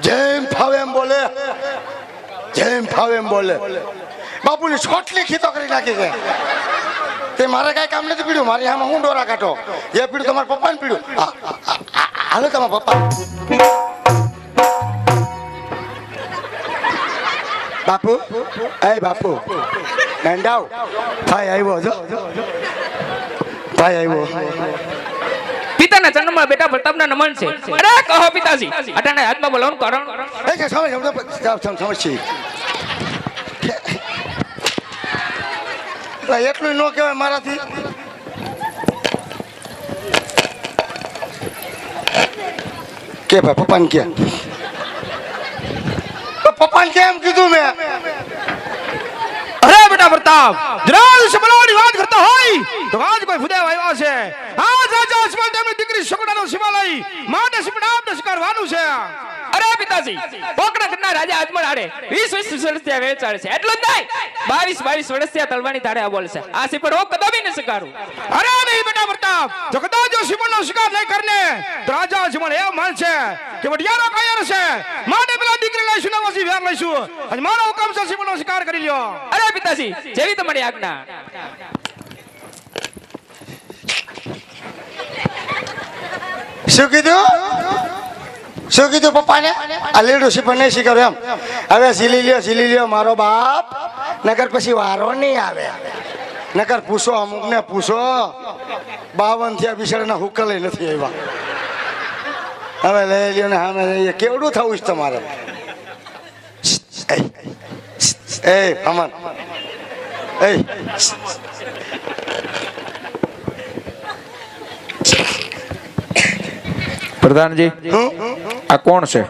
જેમ ફાવે એમ બોલે, જેમ ફાવે એમ બોલે. બાપુની છોટલી ખીતો કરી નાખી છે. તે મારે કઈ કામ નથી પીડ્યું, મારી આમાં હું ડોરા કાઢો. એ પીડ્યું તમારા પપ્પાને પીડ્યું. હાલો તમારા પપ્પા. બાપુ, એ બાપુ નંદાવ ભાઈ આવ્યો જો, ભાઈ આવ્યો. પિતાના ચરણમાં બેટા પ્રતાપના નમન છે. અરે કહો પિતાજી, અટાણે હાથમાં બોલાવવાનું કારણ? સમજ એટલું ન કહેવાય મારાથી. કે ભાઈ પપ્પાને કે, પપ્પાને કેમ કીધું મેં? અરે બેટા પ્રતાપ, દ્રાજ સમલાની વાત કરતો હોય તો આજ કોઈ ફુદેવ આવ્યો છે. આજ રાજા અસમાન તેમની દીકરી શકુડાનો શિવાલય માટે શિવડાબને સ્વીકારવાનું છે. અરે પિતાજી, પોકડા કરના રાજા આજમલ આડે 20 વર્ષથી વેચાડે છે. એટલું જ નહીં, 22 વર્ષથી તલવાની તાળે આ બોલ છે. આ સિપર હું કદાપી ન સ્વીકારું. અરે નહીં બેટા પ્રતાપ, જો કદાચ જો શિવનો શિકાર નહીં કરને તો રાજા અસમાન એમ માનશે કે વડિયાનો કાયર છે. માટે પેલા દીકરી લઈશું ને પછી વેર લઈશું અને મારો હુકમ છે શિવનો શિકાર કરી લ્યો. અરે પિતાજી, જેવી તમારી આજ્ઞા. શું કીધું? શું કીધું પપ્પાને? આ લીડું શિપર નહીં શીખર એમ. હવે ઝીલી લ્યો મારો બાપ, નકર પછી વારો નહીં આવે. નકર પૂછો, અમુક ને પૂછો, 52 થયા બિચારાના હુકલ નથી આવ્યા. હવે લઈ લ્યો ને સામે લઈએ. કેવડું થવું છે તમારે? એ અમન, એ પ્રધાનજી, આ કોણ છે?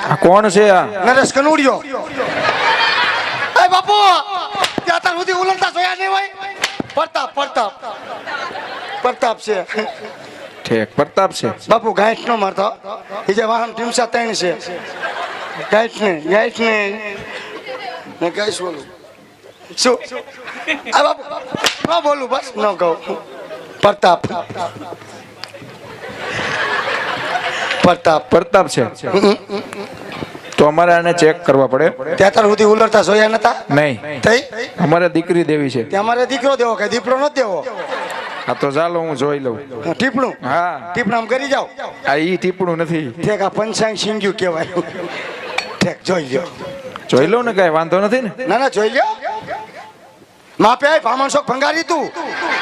આ કોણ છે? આ નરેશ કનુડિયો. એ બાપુ, ત્યાં તાર સુધી ઉલટતા જોયા નહીં હોય? પ્રતાપ છે. ઠીક, પ્રતાપ છે. બાપુ ગાંઠ નો મારતો, એ જે વાહન ટીમસા 3 છે. ગાંઠ ને ગાઈશ બોલું શું? આ બાપુ ન બોલું, બસ ન કહું. પ્રતાપ છે. તો અમારે આને ચેક કરવા પડે. ત્યાં તાર સુધી ઉલટતા જોયા નતા? નહીં, થઈ અમારે દીકરી દેવી છે. ત્યાં અમારે દીકરો દેવો કે દીપડો નથી દેવો? આ તો ચાલો હું જોઈ લઉં. ટીપણું? હા, ટીપણામ કરી જાઓ. આ ઈ ટીપણું નથી. ઠેક, આ પંચાંગ સિંગ્યું કહેવાય. ઠેક, જોઈ લ્યો. જોઈ લઉં ને, કઈ વાંધો નથી ને. ના જોઈ લ્યો. માપે આય ભામણ શોખ ભંગારી તું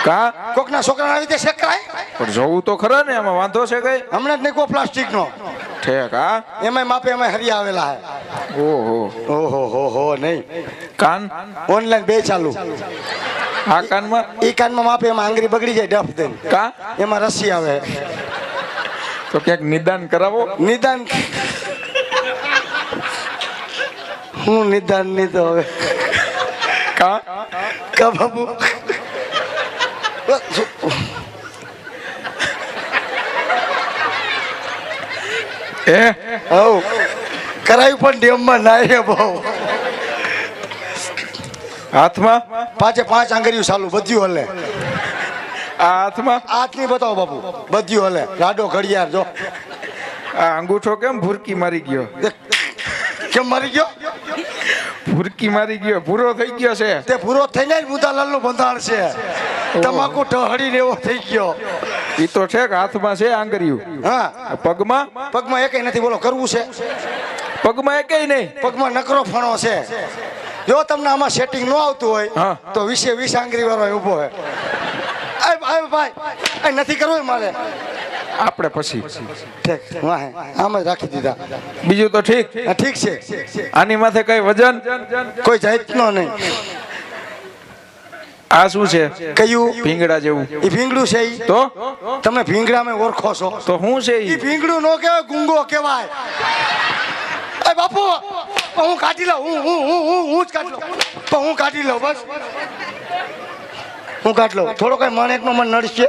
કા કોકના છોકરાને આવી રીતે શેકાય? પણ જોવું તો ખરા ને, એમાં વાંધો છે કઈ? હમણાં જ નીકળો પ્લાસ્ટિક નો. ઠેક, હા. એમાં માપે એમાં હરી આવેલા હે. ઓહો નહીં. કાન ઓનલાઈન 2 ચાલુ. આ કાનમાં? ઈ કાનમાં માપે એમાં આંગળી બગડી જાય ડફ દે. કા એમાં રસી આવે. તો ક્યાંક નિદાન કરાવો. નિદાન? હું નિદાન નહીં તો હવે. કા બાબુ કરાયું પણ ડેમમાં નાય બહુ. હાથમાં? 5 આંગળીઓ ચાલુ, બધું હલે. આ હાથમાં? હાથ નહીં બતાવો બાપુ, બધું હલે. રાડો ઘડિયાળ જો. આ અંગૂઠો કેમ ભૂરકી મારી ગયો? કેમ મારી ગયો? ભૂરકી મારી ગયો, ભૂરો થઈ ગયો છે. તે ભૂરો થઈને જ મુદાલાલ નું બંધાણ છે. તમાકુ ઢહડી એવો થઈ ગયો. ઈ તો ઠેક, હાથમાં છે આંગળીયું. હા. પગમાં? પગમાં એકેય નથી. બોલો, કરવું છે? પગમાં એકેય નહીં. પગમાં નકરો ફણો છે. જો તમને આમાં સેટિંગ ન આવતું હોય તો 20 આંગળી વાળો ઉભો હોય. ભાઈ નથી કરવું મારે. આપણે પછી ઠીક, આમ જ રાખી દીધા. બીજું તો ઠીક. ઠીક છે. આની માથે કઈ વજન? કોઈ જાતનો નહીં. આ શું છે? કયું? ભીંગડા જેવું. એ ભીંગડું છે. ઈ તો તમે ભીંગડામાં ઓળખો છો? તો શું છે ઈ? ભીંગડું નો કહેવાય, ગુંગો કહેવાય. એ બાપુ, હું કાઢી લઉં. હું જ કાઢી લઉં. હું કાઢી લઉં, બસ. હું કાઢી લઉં. થોડો કઈ મણ એકનો મન નડશે.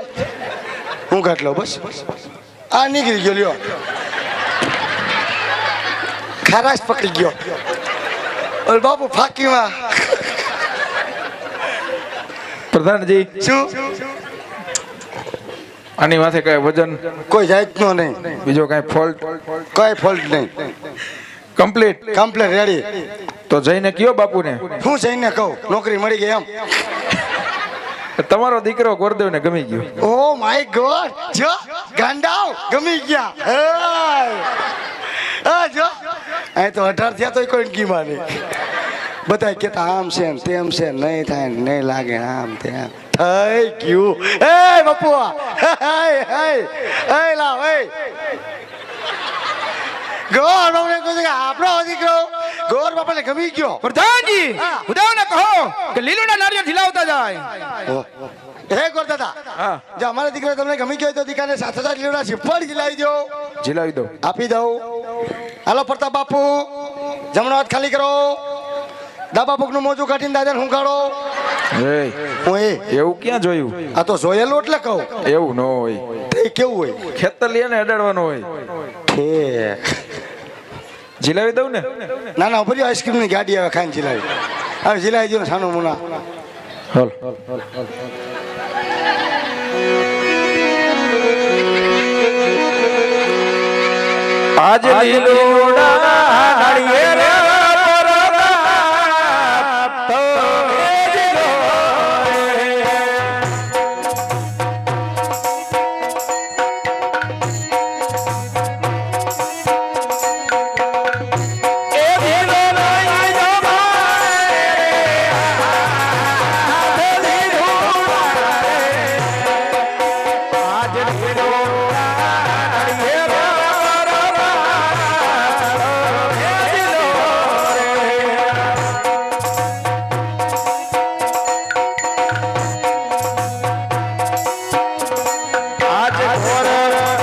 હું કાઢી લઉં, બસ. આ નીકળી ગયો. લ્યો, ખારાશ પકડી ગયો. ઓલ બાપુ ફાકીમાં. પ્રધાનજી, શું? આની માથે કઈ વજન? કોઈ જાતનો નહીં. બીજો કઈ ફોલ્ટ? કોઈ ફોલ્ટ નહીં. કમ્પ્લીટ. Complete ready. તો જઈને કયો બાપુને હું જઈને કહું નોકરી મળી ગઈ એમ. તમારો દીકરો ગોરદેવ ને ગમી ગયો. ઓ માય ગોડ, જો ગાંડાઓ ગમી ગયા. હા જો અહીં તો 18 થયા તો કોઈ કી માને. બધા કેતા આમ છે ને તેમ છે, નહીં થાય ને નહીં લાગે આમ તેમ થઈ ગયું. એ બાપુ એ લાવ એ ગોર બાપુને કહું છું કે આપણો દીકરો ગોર બાપાને ગમી ગયો. પ્રધાનજી ઉદાવને કહો કે લીલુડા નારિયેળ ઝીલાવતા જાય. હે ગોર દાદા, હા જો અમારા દીકરો તમને ગમી ગયો તો દીકરાને 7,000 લીલુડા સિફળ જીલાવી દો. જીલાવી દો. આપી દઉં. હાલો પ્રતાપ બાપુ, જમણો હાથ ખાલી કરો. ડાબા પગનું મોજું કાઢીને દાદાને હુંકાડો. એ હું એ એવું ક્યાં જોયું? આ તો જોયેલું એટલે કહું. એવું ન હોય. તે કેવું હોય? ખેતર લઈને અડાડવાનું હોય. જીલાવી દઉં ને? ના ના ભરી આઈસ્ક્રીમની ગાડી આવે ખાઈને જીલાવી. હવે જીલાવી દો ને સાનું મુના. હાલ. આજ લીલોડા નાળિયેર પરતાપ તો જીલો એ જીલો લઈ જો આજ લીલોડા નાળિયેર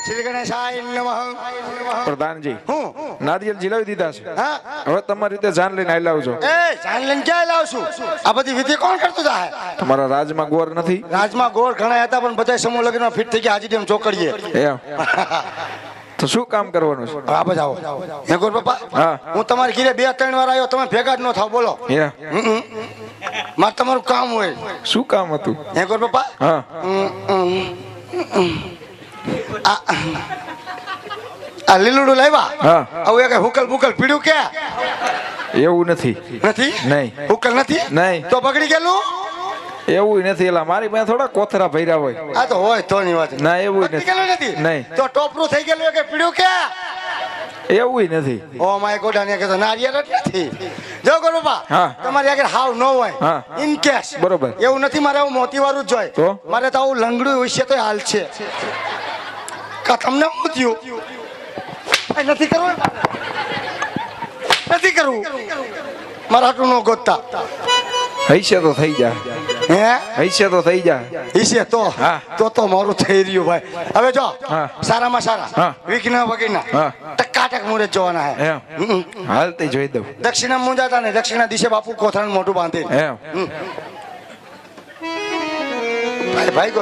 શ્રી ગણેશાય નમઃ. પ્રધાનજી હું નારિયેળ જીલાવી દીધા છે. હા હવે તમારી રીતે જાન લઈને આવી લાવજો. એ જાન લઈને ક્યાં લાવશું? આ બધી વિધિ કોણ કરતું જાય? તમારા રાજમાં ગોર નથી? રાજમાં ગોળ ઘણા હતા પણ બધા સમૂહ લગ્નમાં ફિટ થઈ ગયા. હાજી ડેમ ચોકડીએ. એમ તો શું કામ કરવાનું છે? હા બસ આવો. હે ગોર બાપા, હા. હું તમારી ઘીરે 2-3 વાર આવ્યો, તમે ભેગા જ ન થાવ. બોલો. હે મારે તમારું કામ હોય. શું કામ હતું? હે ગોર બાપા, હા આ લીલુડું લાવ્યા. હા. આવું એક હુકલ બુકલ પીડ્યું કે એવું નથી. નથી? નહીં. હુકલ નથી? નહીં. તો બગડી ગયેલું? એવું નથી. એલા મારી પાસે થોડા કોથરા ભર્યા હોય. આ તો હોય તો ની વાત. ના એવું બગડી નથી. ગયેલું નથી? નહીં. તો ટોપરું થઈ ગયેલું કે પીડ્યું કે? એવું નથી. ઓ માય ગોડ, આને કે તો નારિયેળ જ નથી. જો ગોરુબા, હા. તમારી આગળ હાવ ન હોય. હા. In case. બરોબર. એવું નથી, મારે આવું મોતીવાળું જ જોઈએ. તો? મારે તો આવું લંગડું વિશે તો હાલ છે. કા તમને શું થયું? આ નથી કરવું. નથી કરવું. મારા હાટું ન ગોતતા. હૈશે તો થઈ જા. હે? હૈશે તો થઈ જા. ઈશે તો હા. તો મારું થઈ રહ્યું ભાઈ. હવે જો હા. સારામાં સારા હા. વિઘ્ન વગેરે હા. ટકાટક મુહૂર્ત જોવાના હે. એમ હાલતી જોઈ દઉં. દક્ષિણા મુંજાતા ને દક્ષિણા દિશે બાપુ કોથળાનું મોઢું બાંધી. એમ ભાઈ ભાઈ